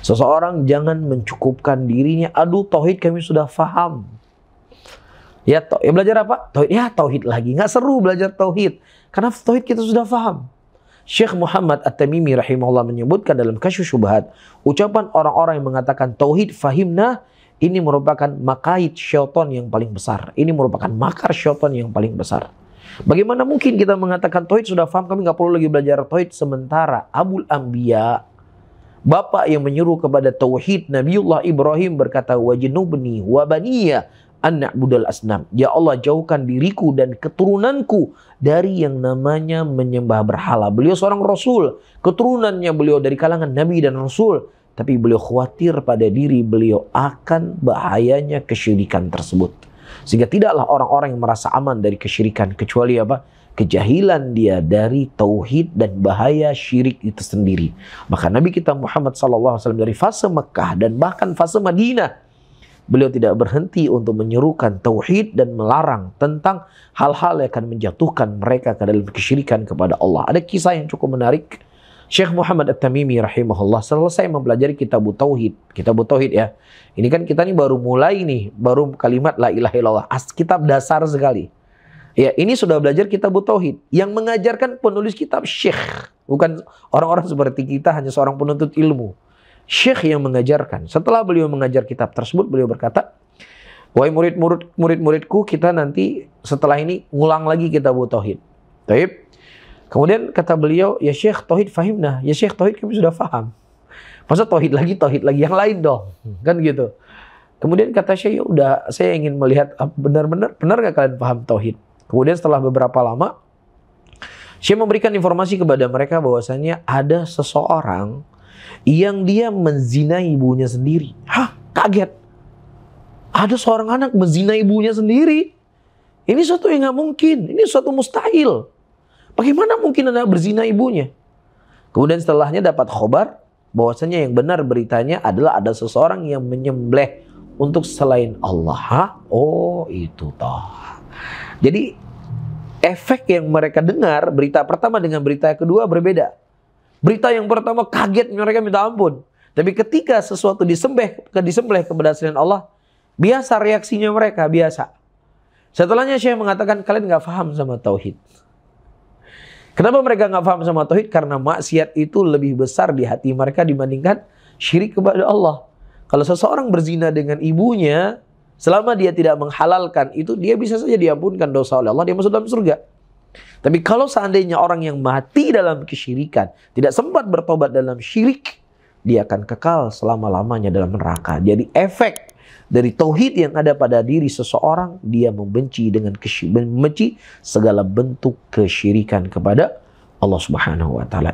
Seseorang jangan mencukupkan dirinya, aduh tauhid kami sudah faham. Ya, belajar apa? Tauhid. Ya, tauhid lagi. Nggak seru belajar tauhid. Karena tauhid kita sudah faham. Syekh Muhammad At-Tamimi rahimahullah menyebutkan dalam Kasyfus Syubhat, ucapan orang-orang yang mengatakan tauhid fahimna, ini merupakan makaid syaitan yang paling besar. Ini merupakan makar syaitan yang paling besar. Bagaimana mungkin kita mengatakan tauhid sudah faham, kami nggak perlu lagi belajar tauhid, sementara Abul Anbiya, bapak yang menyuruh kepada tauhid, Nabiullah Ibrahim berkata, wajnubni wa baniya an na'budal asnam. Ya Allah, jauhkan diriku dan keturunanku dari yang namanya menyembah berhala. Beliau seorang rasul, keturunannya beliau dari kalangan nabi dan rasul, tapi beliau khawatir pada diri beliau akan bahayanya kesyirikan tersebut. Sehingga tidaklah orang-orang yang merasa aman dari kesyirikan kecuali apa? Kejahilan dia dari tauhid dan bahaya syirik itu sendiri. Maka Nabi kita Muhammad SAW dari fase Mekah dan bahkan fase Madinah, beliau tidak berhenti untuk menyerukan tauhid dan melarang tentang hal-hal yang akan menjatuhkan mereka ke dalam kesyirikan kepada Allah. Ada kisah yang cukup menarik. Syekh Muhammad At-Tamimi rahimahullah selesai mempelajari kitab tauhid. Kitab tauhid ya. Ini kan kita nih baru mulai nih, baru kalimat la ilaha illallah. Kitab dasar sekali. Ya, ini sudah belajar kitab tauhid. Yang mengajarkan penulis kitab syekh, bukan orang-orang seperti kita hanya seorang penuntut ilmu. Syekh yang mengajarkan. Setelah beliau mengajar kitab tersebut, beliau berkata, wahai murid-muridku, kita nanti setelah ini ngulang lagi kitab tauhid. Taib. Kemudian kata beliau, ya Syekh tauhid fahimna. Ya Syekh tauhid kami sudah faham. Masa tauhid lagi yang lain dong. Kan gitu. Kemudian kata Syekh, ya udah, saya ingin melihat benar nggak kalian paham tauhid. Kemudian setelah beberapa lama, Syekh memberikan informasi kepada mereka bahwasanya ada seseorang yang dia menzinai ibunya sendiri. Hah? Kaget. Ada seorang anak menzinai ibunya sendiri. Ini suatu yang nggak mungkin. Ini suatu mustahil. Bagaimana mungkin anak berzina ibunya? Kemudian setelahnya dapat khobar bahwasanya yang benar beritanya adalah ada seseorang yang menyembelih untuk selain Allah. Hah? Oh, itu toh. Jadi efek yang mereka dengar berita pertama dengan berita kedua berbeda. Berita yang pertama kaget, mereka minta ampun. Tapi ketika sesuatu disembelih kepada selain Allah, biasa reaksinya mereka, biasa. Setelahnya Syekh mengatakan, kalian nggak paham sama tauhid. Kenapa mereka nggak paham sama tauhid? Karena maksiat itu lebih besar di hati mereka dibandingkan syirik kepada Allah. Kalau seseorang berzina dengan ibunya, selama dia tidak menghalalkan itu, dia bisa saja diampunkan dosa oleh Allah, dia masuk dalam surga. Tapi kalau seandainya orang yang mati dalam kesyirikan, tidak sempat bertobat dalam syirik, dia akan kekal selama-lamanya dalam neraka. Jadi efek dari tauhid yang ada pada diri seseorang, dia membenci segala bentuk kesyirikan kepada Allah Subhanahu wa taala.